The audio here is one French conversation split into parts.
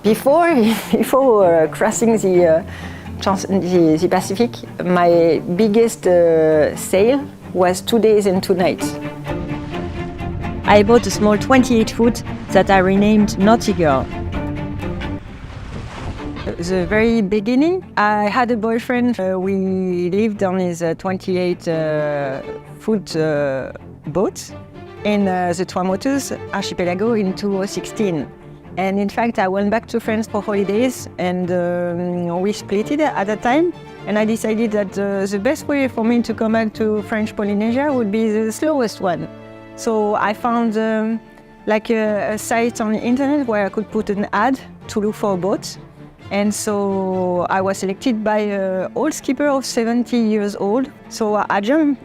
Before crossing the Pacific, my biggest sail was 2 days and 2 nights. I bought a small 28-foot that I renamed Nautigirl. The very beginning, I had a boyfriend. We lived on his 28-foot boat in the Tuamotus archipelago in 2016. And in fact, I went back to France for holidays, and we split it at that time. And I decided that the best way for me to come back to French Polynesia would be the slowest one. So I found like a site on the internet where I could put an ad to look for a boat. And so I was selected by an old skipper of 70 years old. So I joined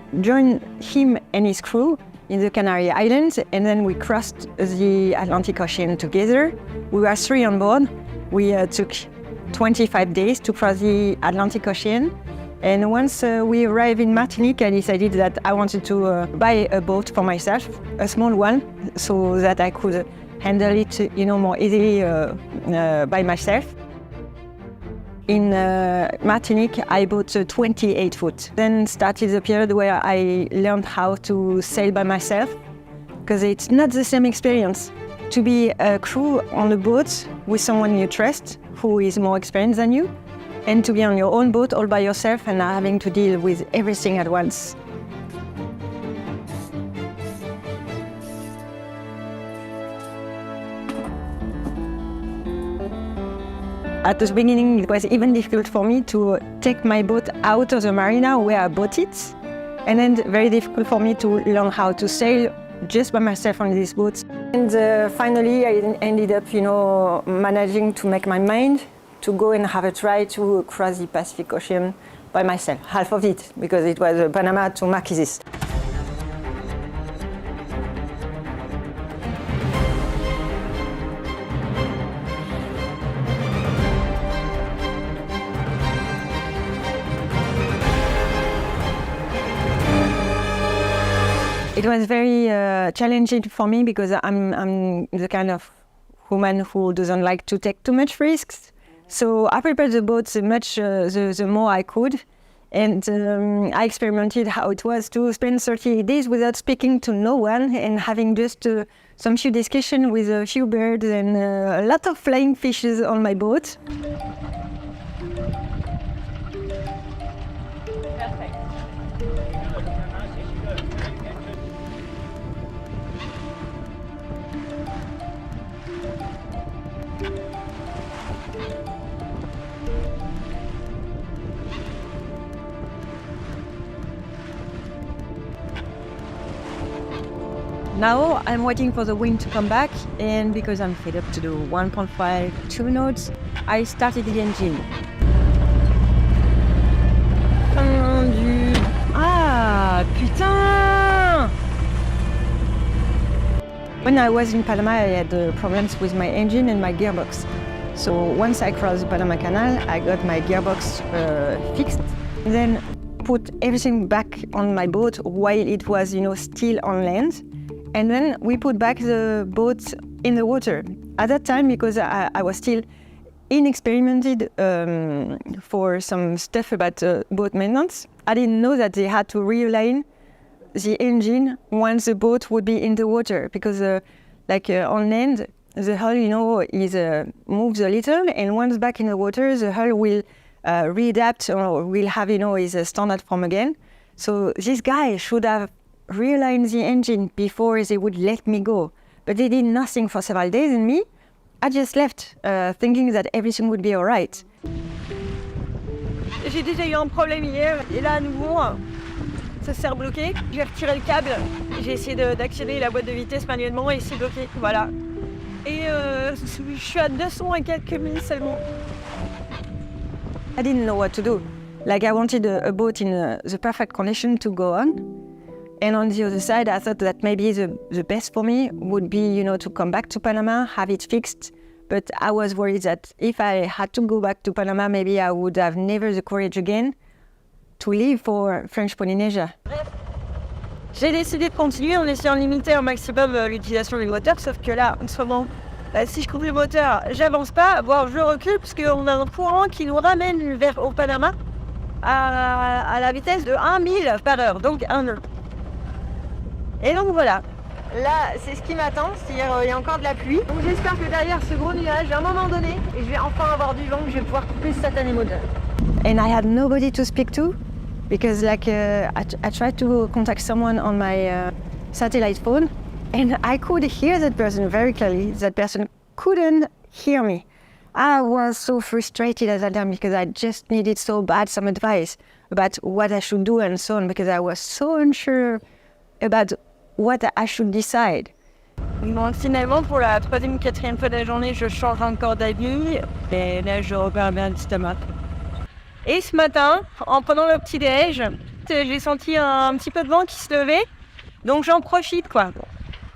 him and his crew in the Canary Islands, and then we crossed the Atlantic Ocean together. We were 3 on board. We took 25 days to cross the Atlantic Ocean. And once we arrived in Martinique, I decided that I wanted to buy a boat for myself, a small one, so that I could handle it, more easily by myself. In Martinique, I bought a 28-foot. Then started the period where I learned how to sail by myself, because it's not the same experience to be a crew on a boat with someone you trust, who is more experienced than you, and to be on your own boat all by yourself and having to deal with everything at once. At the beginning, it was even difficult for me to take my boat out of the marina where I bought it, and then very difficult for me to learn how to sail just by myself on this boat. And finally, I ended up, managing to make my mind to go and have a try to cross the Pacific Ocean by myself, half of it, because it was Panama to Marquesas. It was very challenging for me because I'm the kind of woman who doesn't like to take too much risks. So I prepared the boat the more I could, and I experimented how it was to spend 30 days without speaking to no one and having just some few discussions with a few birds and a lot of flying fishes on my boat. Now I'm waiting for the wind to come back, and because I'm fed up to do 1.5, 2 knots, I started the engine. Ah, putain! When I was in Panama, I had problems with my engine and my gearbox. So once I crossed the Panama Canal, I got my gearbox fixed, and then put everything back on my boat while it was, still on land. And then we put back the boat in the water. At that time, because I was still inexperimented for some stuff about boat maintenance, I didn't know that they had to realign the engine once the boat would be in the water, because on land, the hull, moves a little, and once back in the water, the hull will readapt or will have, his standard form again. So this guy should have realigned the engine before they would let me go. But they did nothing for several days, and me, I just left, thinking that everything would be all right. J'ai déjà eu un problème hier, et là à nouveau, ça s'est rebloqué. J'ai retiré le câble, j'ai essayé d'accéder la boîte de vitesse manuellement et c'est bloqué, voilà. Et je suis à 200 et quelques milles seulement. I didn't know what to do. Like, I wanted a boat in the perfect condition to go on. And on the other side, I thought that maybe the best for me would be, to come back to Panama, have it fixed. But I was worried that if I had to go back to Panama, maybe I would have never the courage again to leave for French Polynesia. Bref, j'ai décidé de continuer en essayant de limiter au maximum l'utilisation du moteur, sauf que là, en ce moment, Bah, si je coupe le moteur, j'avance pas, voire je recule parce qu'on a un courant qui nous ramène au Panama à la vitesse de 1 000 par heure, donc 1 nœud. Et donc voilà, là c'est ce qui m'attend, c'est-à-dire il y a encore de la pluie. Donc j'espère que derrière ce gros nuage, à un moment donné, je vais enfin avoir du vent, que je vais pouvoir couper ce satané moteur. And I had nobody to speak to because I tried to contact someone on my satellite phone and I could hear that person very clearly. That person couldn't hear me. I was so frustrated at that time because I just needed so bad some advice about what I should do and so on because I was so unsure about what I should decide. Donc finalement, pour la 3e ou 4e fois de la journée, je change encore d'avis et là je repars bien du stomach. Et ce matin, en prenant le petit déj, j'ai senti un petit peu de vent qui se levait, donc j'en profite quoi.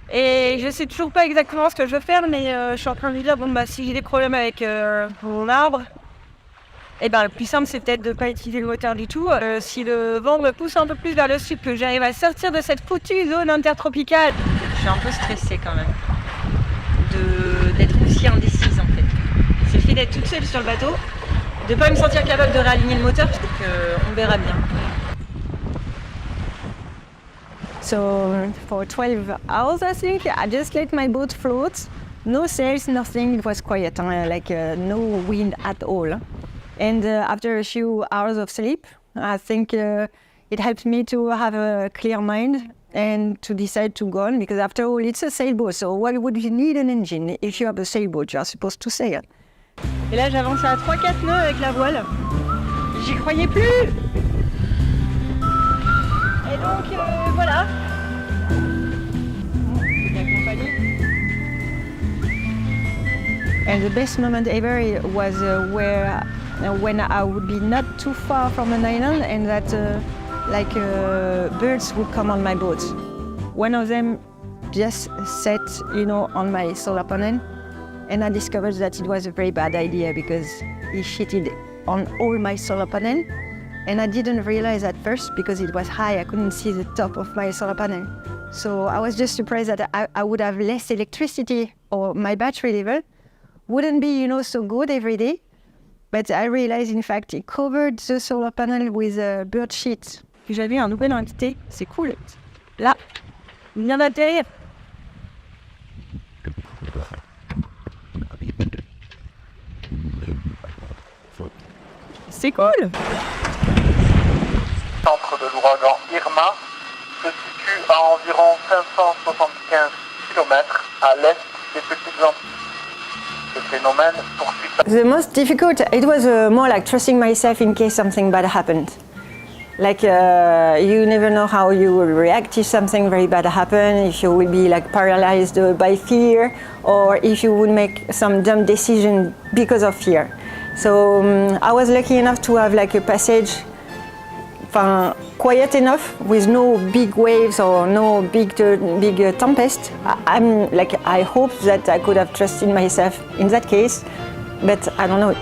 Et je sais toujours pas exactement ce que je veux faire, mais je suis en train de me dire, bon bah si j'ai des problèmes avec mon arbre, et ben le plus simple c'est peut-être de pas utiliser le moteur du tout. Si le vent me pousse un peu plus vers le sud, que j'arrive à sortir de cette foutue zone intertropicale. Je suis un peu stressée quand même, d'être aussi indécise en fait. C'est le fait d'être toute seule sur le bateau, de pas me sentir capable de réaligner le moteur, donc on verra bien. So for 12 hours, I think, I just let my boat float. No sails, nothing. It was quiet, no wind at all. And after a few hours of sleep, I think it helped me to have a clear mind and to decide to go on. Because after all, it's a sailboat. So why would you need an engine if you have a sailboat? You are supposed to sail. Et là, j'avance à 3-4 nœuds avec la voile. J'y croyais plus. Et donc, voilà. And the best moment ever was when I would be not too far from an island and that birds would come on my boat. One of them just sat, on my solar panel, and I discovered that it was a very bad idea because he shitted on all my solar panel. And I didn't realize at first because it was high, I couldn't see the top of my solar panel. So I was just surprised that I would have less electricity or my battery level wouldn't be, so good every day. But I realized, in fact, it covered the solar panel with bird shit. J'avais un nouvel invité, c'est cool. Là, il vient d'atterrir. C'est cool. Le centre de l'ouragan Irma se situe à environ 575 km à l'est des Petites Antilles. Ce phénomène poursuit sa... The most difficult, it was more like trusting myself in case something bad happened. You never know how you will react if something very bad happens, if you will be paralyzed by fear, or if you would make some dumb decision because of fear. So I was lucky enough to have a passage quiet enough with no big waves or no big tempest. I hope that I could have trusted myself in that case, but I don't know.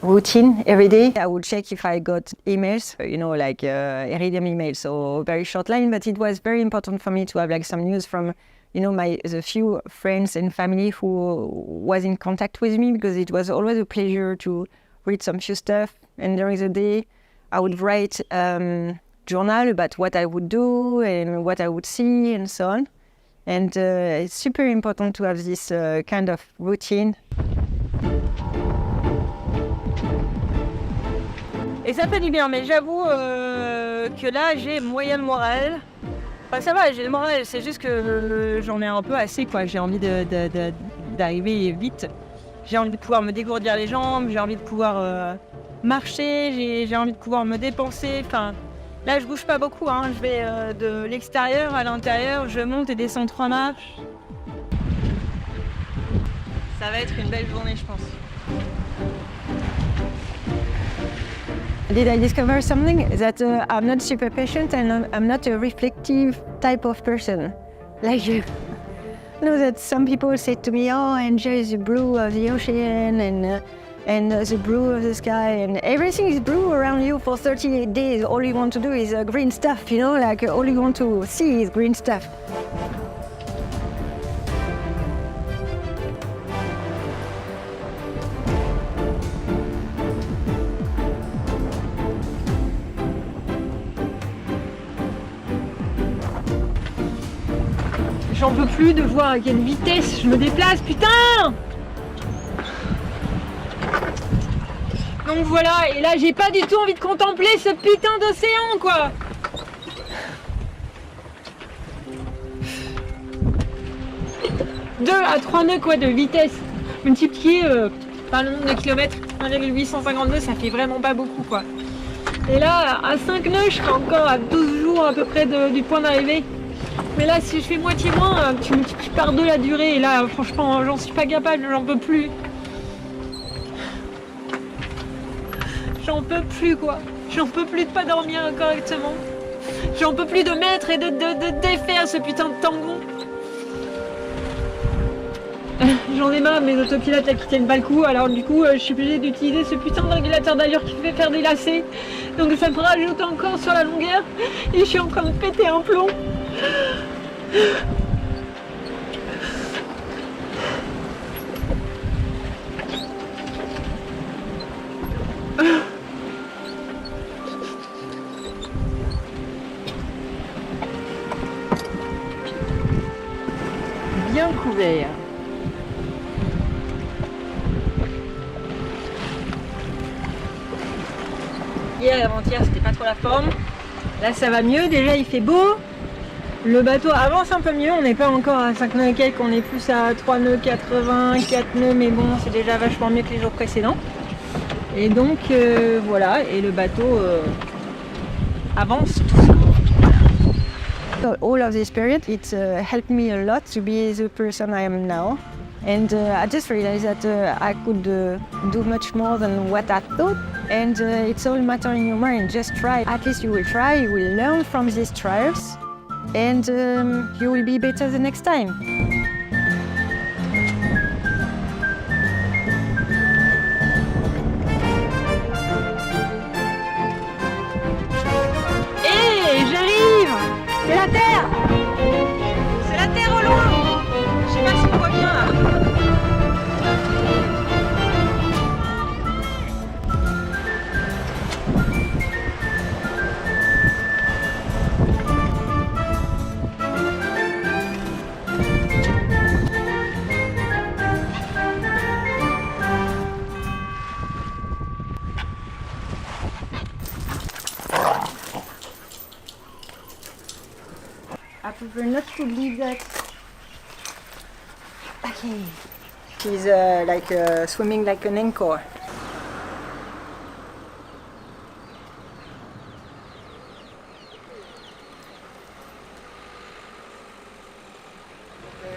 Routine every day. I would check if I got emails, Iridium emails, so very short line, but it was very important for me to have some news from, the few friends and family who was in contact with me, because it was always a pleasure to read some few stuff. And during the day, I would write journal about what I would do and what I would see and so on. And it's super important to have this kind of routine. Et ça fait du bien, mais j'avoue que là, j'ai moyen de morale. Enfin, ça va, j'ai le moral, c'est juste que j'en ai un peu assez, quoi. J'ai envie d'arriver vite. J'ai envie de pouvoir me dégourdir les jambes, j'ai envie de pouvoir marcher, j'ai envie de pouvoir me dépenser. Enfin, là, je bouge pas beaucoup, hein. Je vais de l'extérieur à l'intérieur, je monte et descends 3 marches. Ça va être une belle journée, je pense. Did I discover something? That I'm not super patient and I'm not a reflective type of person. I know that some people say to me, oh, enjoy the blue of the ocean and and the blue of the sky, and everything is blue around you for 38 days. All you want to do is green stuff, you know, like all you want to see is green stuff. J'en peux plus de voir à quelle vitesse je me déplace, putain! Donc voilà, et là j'ai pas du tout envie de contempler ce putain d'océan, quoi! 2 à 3 nœuds quoi de vitesse multiplié par le nombre de kilomètres, 1,852, ça fait vraiment pas beaucoup, quoi. Et là, à 5 nœuds, je serai encore à 12 jours à peu près du point d'arrivée. Mais là, si je fais moitié moins, tu multiplies par 2 la durée. Et là, franchement, j'en suis pas capable, j'en peux plus. J'en peux plus, quoi. J'en peux plus de pas dormir correctement. J'en peux plus de mettre et de défaire ce putain de tangon. J'en ai marre, mes autopilotes là qui tiennent pas le coup. Alors du coup, je suis obligée d'utiliser ce putain de régulateur d'allure qui fait faire des lacets. Donc ça me rajoute encore sur la longueur. Et je suis en train de péter un plomb. Bien couvert. Hier et avant-hier, c'était pas trop la forme. Là, ça va mieux. Déjà, il fait beau. Le bateau avance un peu mieux. On n'est pas encore à 5 nœuds et quelques. On est plus à 3 nœuds 80, 4 nœuds. Mais bon, c'est déjà vachement mieux que les jours précédents. Et donc, voilà. Et le bateau avance tout ça. So all of this period, it helped me a lot to be the person I am now. And I just realized that I could do much more than what I thought. And it's all matter in your mind. Just try. At least you will try. You will learn from these trials, and you will be better the next time. Hé, j'arrive! C'est la Terre! C'est la Terre au loin! Je sais pas si on voit bien là. I prefer not to leave that. Okay. She's like swimming like an anchor.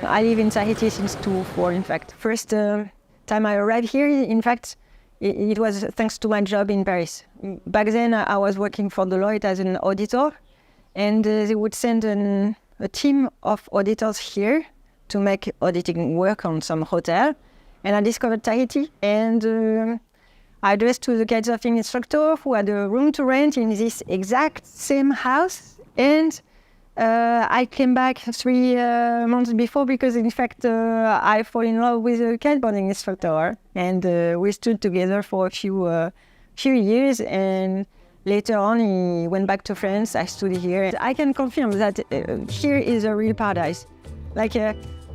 I live in Tahiti since 2004, in fact. First time I arrived here, in fact, it was thanks to my job in Paris. Back then, I was working for Deloitte as an auditor, and they would send a team of auditors here to make auditing work on some hotel. And I discovered Tahiti, and I addressed to the kitesurfing instructor who had a room to rent in this exact same house. And I came back 3 months before because, in fact, I fell in love with a kiteboarding instructor, and we stood together for a few years. And later on, he went back to France. I stood here. I can confirm that here is a real paradise. Like,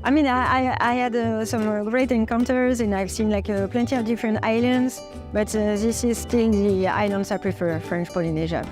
I mean, I had some great encounters, and I've seen like plenty of different islands. But this is still the islands I prefer, French Polynesia.